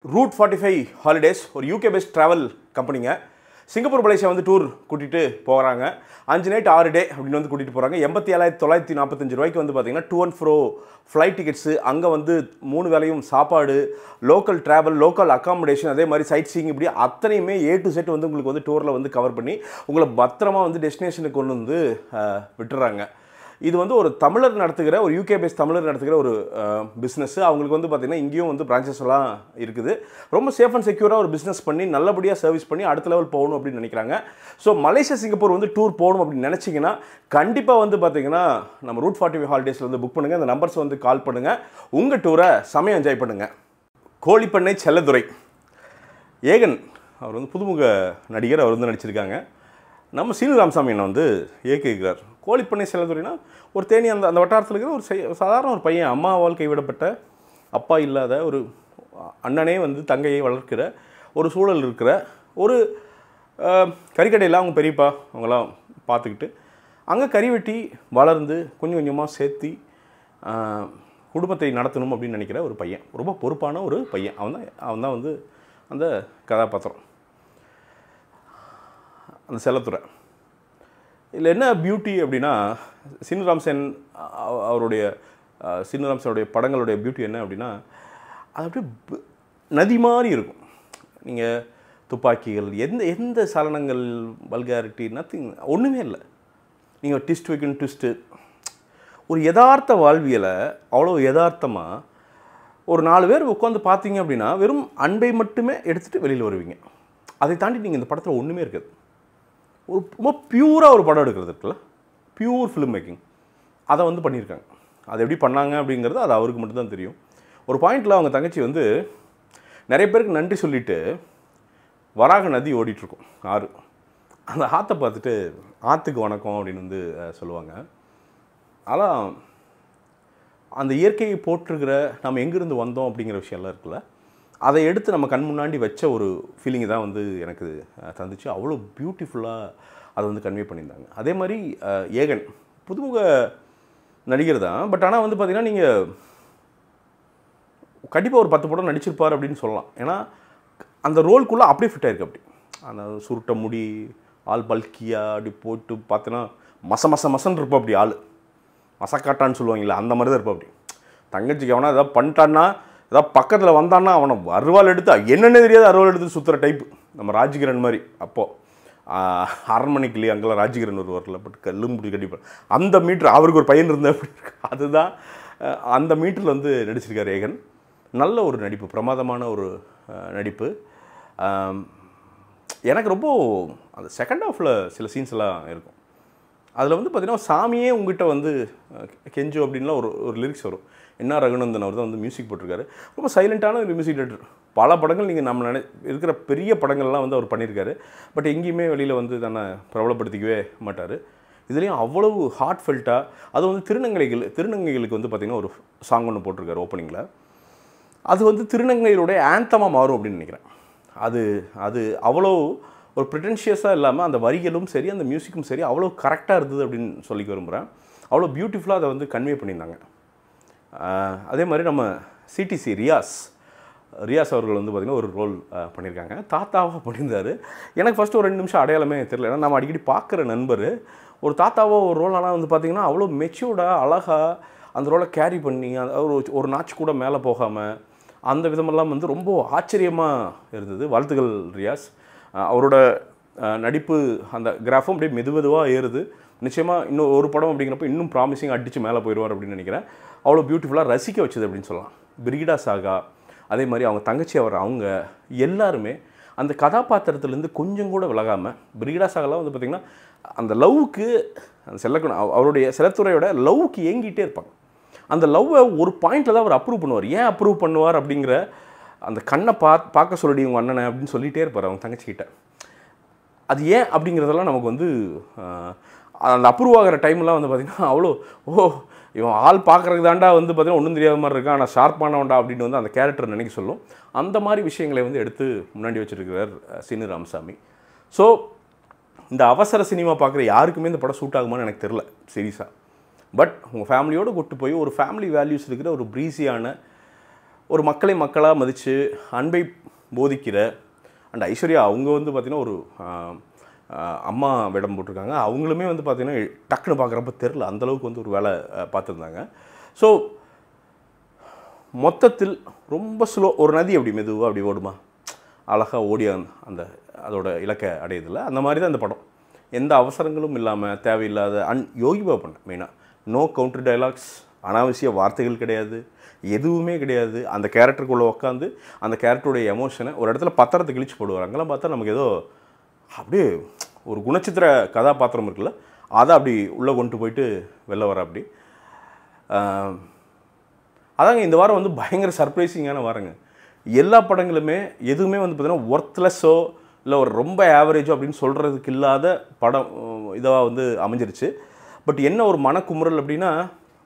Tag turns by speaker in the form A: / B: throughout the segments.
A: Route 45 Holidays ஒரு UK based travel கம்பெனிங்க. Singapore Malaysia வந்து டூர் கூட்டிட்டு போறாங்க. 5 நைட் 6 டே அப்படின்னு வந்து கூட்டிட்டு போறாங்க. 87,945 ரூபாய்க்கு வந்து பாத்தீங்கன்னா to and fro flight tickets, அங்க வந்து 3 வேளையும் சாப்பாடு, லோக்கல் டிராவல், லோக்கல் அகாமடேஷன், அதே மாதிரி சைட் சீயிங், இப்படி அத்தனையுமே A to Z வந்து உங்களுக்கு வந்து டூர்ல வந்து கவர் பண்ணி உங்களை பத்திரமா வந்து டெஸ்டினேஷனுக்கு கொண்டு வந்து விட்டுறாங்க. இது வந்து ஒரு தமிழர் நடத்துகிற ஒரு UK பேஸ் தமிழர் நடத்துகிற ஒரு பிஸ்னஸ். அவங்களுக்கு வந்து பார்த்தீங்கன்னா இங்கேயும் வந்து பிரான்ச்சஸ் எல்லாம் இருக்குது. ரொம்ப சேஃப் அண்ட் செக்யூராக ஒரு பிஸ்னஸ் பண்ணி நல்லபடியாக சர்வீஸ் பண்ணி அடுத்த லெவல் போகணும் அப்படின்னு நினைக்கிறாங்க. ஸோ மலேசியா சிங்கப்பூர் வந்து டூர் போகணும் அப்படின்னு நினச்சிங்கன்னா கண்டிப்பாக வந்து பார்த்தீங்கன்னா நம்ம ரூட் 45 ஹாலிடேஸில் வந்து புக் பண்ணுங்கள். அந்த நம்பர்ஸ் வந்து கால் பண்ணுங்கள். உங்கள் டூரை செமையாக என்ஜாய் பண்ணுங்கள். கோழிப்பண்ணை செல்லதுரை ஏகன் அவர் வந்து புதுமுக நடிகர். அவர் வந்து நடிச்சிருக்காங்க. நம்ம சீனு ராமசாமி என்ன வந்து இயக்குகிறார். கோழிப்பண்ணை செல்லதுரைனா ஒரு தேனி அந்த வட்டாரத்தில் இருக்கிற ஒரு சாதாரண ஒரு பையன், அம்மாவால் கைவிடப்பட்ட, அப்பா இல்லாத ஒரு அண்ணனே வந்து தங்கையை வளர்க்கிற ஒரு சூழல் இருக்கிற ஒரு கறிக்கடையில் அவங்க பெரியப்பா அவங்களாம் பார்த்துக்கிட்டு அங்கே கறி வெட்டி வளர்ந்து கொஞ்சம் கொஞ்சமாக சேர்த்தி குடும்பத்தை நடத்தணும் அப்படின்னு நினைக்கிற ஒரு பையன். ரொம்ப பொறுப்பான ஒரு பையன். அவன் தான் வந்து அந்த கதாபாத்திரம், அந்த செல்லத்துறை. இதில் என்ன பியூட்டி அப்படின்னா, சீனு ராமசன் அவருடைய படங்களுடைய பியூட்டி என்ன அப்படின்னா, அது அப்படியே நதி மாதிரி இருக்கும். நீங்கள் துப்பாக்கிகள், எந்த சலனங்கள், வல்காரிட்டி, நத்திங், ஒன்றுமே இல்லை. நீங்கள் ட்விஸ்ட் வைக்கணும், ட்விஸ்ட்டு, ஒரு யதார்த்த வாழ்வியலை அவ்வளோ யதார்த்தமாக ஒரு 4 பேர் உட்காந்து பார்த்தீங்க அப்படின்னா வெறும் அன்பை மட்டுமே எடுத்துகிட்டு வெளியில் வருவீங்க. அதை தாண்டி நீங்கள் இந்த படத்தில் ஒன்றுமே இருக்காது. ஒரு ரொம்ப பியூராக ஒரு படம் எடுக்கிறது இருக்குல்ல, பியூர் ஃபிலிம் மேக்கிங், அதை வந்து பண்ணியிருக்காங்க. அதை எப்படி பண்ணாங்க அப்படிங்கிறது அது அவருக்கு மட்டும்தான் தெரியும். ஒரு பாயிண்டில் அவங்க தங்கச்சி வந்து நிறைய பேருக்கு நன்றி சொல்லிவிட்டு வராக நதி ஓடிட்டுருக்கும், ஆறு. அந்த ஆற்றை பார்த்துட்டு ஆற்றுக்கு வணக்கம் அப்படின்னு வந்து சொல்லுவாங்க. ஆனால் அந்த இயற்கையை போற்றுகிற நம்ம எங்கேருந்து வந்தோம் அப்படிங்கிற விஷயம்லாம் இருக்குல்ல, அதை எடுத்து நம்ம கண் முன்னாடி வச்ச ஒரு ஃபீலிங் தான் வந்து எனக்கு தந்துச்சு. அவ்வளோ பியூட்டிஃபுல்லாக அதை வந்து கன்வே பண்ணியிருந்தாங்க. அதே மாதிரி ஏகன் புதுமுக நடிகர் தான். பட் ஆனால் வந்து பார்த்திங்கன்னா நீங்கள் கண்டிப்பாக ஒரு 10 படம் நடிச்சிருப்பார் அப்படின்னு சொல்லலாம். ஏன்னா அந்த ரோல்குள்ளே அப்படியே ஃபிட் ஆயிருக்கு. அப்படி அந்த சுருட்ட முடி, ஆள் பல்கியாக அப்படி போட்டு பார்த்தோன்னா மசன்னு இருப்போம். அப்படி ஆள் மசக்காட்டான்னு சொல்லுவாங்களே, அந்த மாதிரி தான் இருப்போம். அப்படி தங்கச்சிக்கு அவனா ஏதாவது பண்ணிட்டான்னா, ஏதாவது பக்கத்தில் வந்தான்னா அவனை அருவாள் எடுத்து, என்னென்ன தெரியாது அருவாள் எடுத்து சுற்றுற டைப்பு. நம்ம ராஜ்கிரண் மாதிரி. அப்போது அரண்மனைக்கிளி அங்கெல்லாம் ராஜ்கிரண் ஒரு வரல, பட் கல்லும்புடி கண்டிப்பாக அந்த மீட்ரு அவருக்கு ஒரு பையன் இருந்த அப்படி இருக்கு. அதுதான் அந்த மீட்டரில் வந்து நடிச்சிருக்கார் ஏகன். நல்ல ஒரு நடிப்பு, பிரமாதமான ஒரு நடிப்பு. எனக்கு ரொம்ப அந்த செகண்ட் ஹாஃபில் சில சீன்ஸ் எல்லாம் இருக்கும். அதில் வந்து பார்த்திங்கன்னா சாமியே உங்ககிட்ட வந்து கெஞ்சு அப்படின்லாம் ஒரு லிரிக்ஸ் வரும். என்ன ரகுநந்தன் அவர் தான் வந்து மியூசிக் போட்டிருக்காரு. ரொம்ப சைலண்ட்டான ஒரு மியூசிக் டேரக்டர். பல படங்கள் நீங்கள் நம்ம இருக்கிற பெரிய படங்கள்லாம் வந்து அவர் பண்ணியிருக்காரு. பட் எங்கேயுமே வெளியில் வந்து தன்னை பிரபலப்படுத்திக்கவே மாட்டார். இதுலேயும் அவ்வளவு ஹார்ட் ஃபெல்ட்டாக, அது வந்து திருநங்கைகளுக்கு வந்து பார்த்திங்கன்னா ஒரு சாங் ஒன்று போட்டிருக்காரு ஓப்பனிங்கில். அது வந்து திருநங்கைகளுடைய ஆந்தமாக மாறும் அப்படின்னு நினைக்கிறேன். அது அவ்வளோ ஒரு ப்ரிட்டென்ஷியஸாக இல்லாமல் அந்த வரிகளும் சரி அந்த மியூசிக்கும் சரி அவ்வளோ கரெக்டாக இருந்தது அப்படின்னு சொல்லிக்க விரும்புகிறேன். அவ்வளோ பியூட்டிஃபுல்லாக அதை வந்து கன்வே பண்ணியிருந்தாங்க. அதே மாதிரி நம்ம சிடிசி ரியாஸ் அவர்கள் வந்து பார்த்திங்கன்னா ஒரு ரோல் பண்ணியிருக்காங்க. தாத்தாவாக பண்ணியிருந்தார். எனக்கு ஃபஸ்ட்டு ஒரு 2 நிமிஷம் அடையாளமே தெரியல. ஏன்னா நம்ம அடிக்கடி பார்க்குற நண்பர் ஒரு தாத்தாவாக ஒரு ரோல். ஆனால் வந்து பார்த்திங்கன்னா அவ்வளோ மெச்சூர்டாக அழகாக அந்த ரோலை கேரி பண்ணி ஒரு நாச்சு கூட மேலே போகாமல் அந்த விதமெல்லாம் வந்து ரொம்ப ஆச்சரியமாக இருந்தது. வாழ்த்துக்கள் ரியாஸ். அவரோட நடிப்பு அந்த கிராஃபும் அப்படியே மெதுவாக ஏறுது. நிச்சயமாக இன்னும் ஒரு படம் அப்படிங்கிறப்ப இன்னும் ப்ராமிசிங் அடித்து மேலே போயிடுவார் அப்படின்னு நினைக்கிறேன். அவ்வளோ பியூட்டிஃபுல்லாக ரசிக்க வச்சது அப்படின்னு சொல்லலாம். பிரிகிடா சாகா, அதே மாதிரி அவங்க தங்கச்சி அவங்க எல்லாருமே அந்த கதாபாத்திரத்துலேருந்து கொஞ்சம் கூட விலகாமல், பிரிகிடா சாகாலாம் வந்து பார்த்திங்கன்னா அந்த லவ்வுக்கு அந்த அவருடைய செல்லத்துறையோட லவ்வுக்கு ஏங்கிட்டே இருப்பாங்க. அந்த லவ்வை ஒரு பாயிண்டில் தான் அவர் அப்ரூவ் பண்ணுவார். ஏன் அப்ரூவ் பண்ணுவார் அப்படிங்கிற அந்த கண்ணை பார்க்க சொல்லி உங்கள் அண்ணனை அப்படின்னு சொல்லிகிட்டே இருப்பார் அவங்க தங்கச்சிக்கிட்ட. அது ஏன் அப்படிங்கிறதெல்லாம் நமக்கு வந்து அந்த அப்ரூவ் ஆகிற டைம்லாம் வந்து பார்த்திங்கன்னா அவ்வளோ இவன் ஆள் பார்க்குறதுக்கு தாண்டா வந்து பார்த்திங்கன்னா ஒன்றும் தெரியாத மாதிரி இருக்கான், ஆனால் ஷார்ப்பானவன்டா அப்படின்னு வந்து அந்த கேரக்டர் நினைக்க சொல்லும். அந்த மாதிரி விஷயங்களை வந்து எடுத்து முன்னாடி வச்சுருக்கிறார் சீனு ராமசாமி. ஸோ இந்த அவசர சினிமா பார்க்குற யாருக்குமே இந்த படம் சூட் ஆகுமான்னு எனக்கு தெரில சீரியஸாக. பட் உங்கள் ஃபேமிலியோடு கூப்பிட்டு போய் ஒரு ஃபேமிலி வேல்யூஸ் இருக்கிற ஒரு ப்ரீஸியான ஒரு மக்களை மக்களாக மதித்து அன்பை போதிக்கிற அண்ட் ஐஸ்வர்யா அவங்க வந்து பார்த்திங்கன்னா ஒரு அம்மா வேடம் போட்டிருக்காங்க. அவங்களுமே வந்து பார்த்திங்கன்னா டக்குன்னு பார்க்குறப்ப தெரில அந்தளவுக்கு வந்து ஒரு வேலை பார்த்துருந்தாங்க. ஸோ மொத்தத்தில் ரொம்ப ஸ்லோ, ஒரு நதி அப்படி மெதுவாக அப்படி ஓடுமா, அழகாக ஓடி அந்த அதோட இலக்கை அடையதில்லை, அந்த மாதிரி தான் இந்த படம். எந்த அவசரங்களும் இல்லாமல் தேவையில்லாத யோகி பாபன் மெயினாக நோ கவுண்டர் டைலாக்ஸ், அனாவசிய வார்த்தைகள் கிடையாது, எதுவுமே கிடையாது. அந்த கேரக்டருக்குள்ளே உட்காந்து அந்த கேரக்டருடைய எமோஷனை ஒரு இடத்துல பத்திரத்தை கிழிச்சு போடுவார். அங்கெல்லாம் பார்த்தா நமக்கு ஏதோ அப்படியே ஒரு குணச்சித்திர கதாபாத்திரம் இருக்குல்ல, அதை அப்படி உள்ளே கொண்டு போயிட்டு வெளில வர அப்படி. அதாங்க இந்த வாரம் வந்து பயங்கர சர்ப்ரைசிங்கான வாரங்க. எல்லா படங்களுமே எதுவுமே வந்து பார்த்திங்கன்னா ஒர்த்லெஸ்ஸோ இல்லை ஒரு ரொம்ப ஆவரேஜோ அப்படின்னு சொல்கிறதுக்கு இல்லாத படம் இதாக வந்து அமைஞ்சிருச்சு. பட் என்ன ஒரு மனக்குமுறல் அப்படின்னா,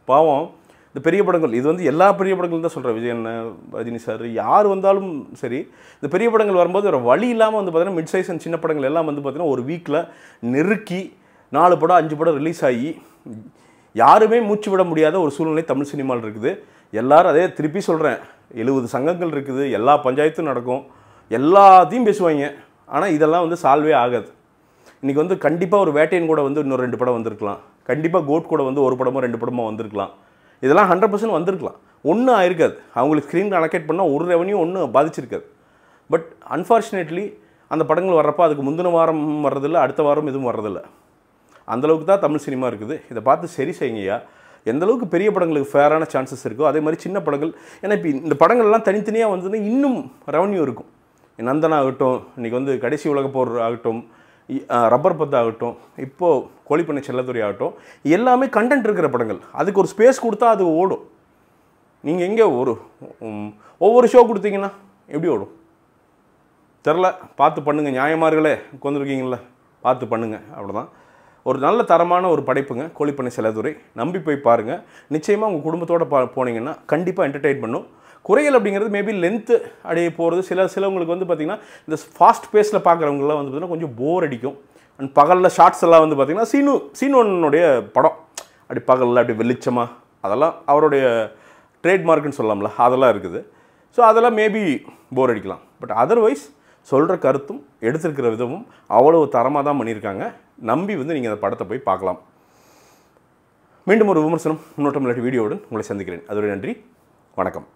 A: பாவம் இந்த பெரிய படங்கள், இது வந்து எல்லா பெரிய படங்களும் தான் சொல்கிறேன், விஜய் அண்ணன், ரஜினி சார், யார் வந்தாலும் சரி, இந்த பெரிய படங்கள் வரும்போது ஒரு வழி இல்லாமல் வந்து பார்த்திங்கன்னா மிட் சைஸ் அண்ட் சின்ன படங்கள் எல்லாம் வந்து பார்த்திங்கன்னா ஒரு வீக்கில் நெருக்கி 4 படம் 5 படம் ரிலீஸ் ஆகி யாருமே மூச்சு விட முடியாத ஒரு சூழ்நிலை தமிழ் சினிமாவில் இருக்குது. எல்லோரும் அதே திருப்பி சொல்கிறேன், 70 சங்கங்கள் இருக்குது, எல்லா பஞ்சாயத்தும் நடக்கும், எல்லாத்தையும் பேசுவாங்க. ஆனால் இதெல்லாம் வந்து சால்வே ஆகாது. இன்றைக்கி வந்து கண்டிப்பாக ஒரு வேட்டையன் கூட வந்து இன்னொரு 2 படம் வந்திருக்கலாம், கண்டிப்பாக கோட் கூட வந்து 1 படமோ 2 படமோ வந்திருக்கலாம், இதெல்லாம் 100% வந்திருக்கலாம், ஒன்றும் ஆயிருக்காது. அவங்களுக்கு ஸ்க்ரீன் அலோகேட் பண்ணால் ஒரு ரெவன்யூ ஒன்றும் பாதிச்சிருக்காது. பட் அன்ஃபார்ச்சுனேட்லி அந்த படங்கள் வர்றப்போ அதுக்கு முந்தின வாரம் வர்றதில்லை, அடுத்த வாரம் எதுவும் வர்றதில்லை. அந்தளவுக்கு தான் தமிழ் சினிமா இருக்குது. இதை பார்த்து சரி செய்யுங்கய்யா. எந்தளவுக்கு பெரிய படங்களுக்கு ஃபேரான சான்சஸ் இருக்கோ அதே மாதிரி சின்ன படங்கள், ஏன்னா இப்போ இந்த படங்கள்லாம் தனித்தனியாக வந்ததுன்னா இன்னும் ரெவன்யூ இருக்கும். நந்தன் ஆகட்டும், இன்றைக்கி வந்து கடைசி உலகப்போர் ஆகட்டும், ரப்பர் பத்து ஆகட்டும், இப்போது கோழிப்பண்ணை செல்லத்துறை ஆகட்டும், எல்லாமே கண்டென்ட் இருக்கிற படங்கள். அதுக்கு ஒரு ஸ்பேஸ் கொடுத்தா அது ஓடும். நீங்கள் எங்கே ஒவ்வொரு ஷோ கொடுத்தீங்கன்னா எப்படி ஓடும் தெரில. பார்த்து பண்ணுங்கள், நியாயமார்களே உட்காந்துருக்கீங்கள, பார்த்து பண்ணுங்கள். அவ்வளோதான். ஒரு நல்ல தரமான ஒரு படைப்புங்க கோழிப்பண்ணை செல்லத்துறை. நம்பி போய் பாருங்கள். நிச்சயமாக உங்கள் குடும்பத்தோடு போனீங்கன்னா கண்டிப்பாக என்டர்டெயின் பண்ணும். குறையல் அப்படிங்கிறது மேபி லென்த்து அடைய போகிறது. சிலவங்களுக்கு வந்து பார்த்திங்கன்னா இந்த ஃபாஸ்ட் பேஸில் பார்க்குறவங்களாம் வந்து பார்த்திங்கன்னா கொஞ்சம் போர் அடிக்கும். அண்ட் பகலில் ஷார்ட்ஸ் எல்லாம் வந்து பார்த்திங்கன்னா சீனுவனுடைய படம் அப்படி பகலில் அப்படி வெளிச்சமாக, அதெல்லாம் அவருடைய ட்ரேட்மார்க்குன்னு சொல்லலாம்ல, அதெல்லாம் இருக்குது. ஸோ அதெல்லாம் மேபி போர் அடிக்கலாம். பட் அதர்வைஸ் சொல்கிற கருத்தும் எடுத்திருக்கிற விதமும் அவ்வளோ தரமாக தான் பண்ணியிருக்காங்க. நம்பி வந்து நீங்கள் அந்த படத்தை போய் பார்க்கலாம். மீண்டும் ஒரு விமர்சனம், முன்னோட்டம் இல்லாட்டி வீடியோவுடன் உங்களை சந்திக்கிறேன். அதுவரை நன்றி, வணக்கம்.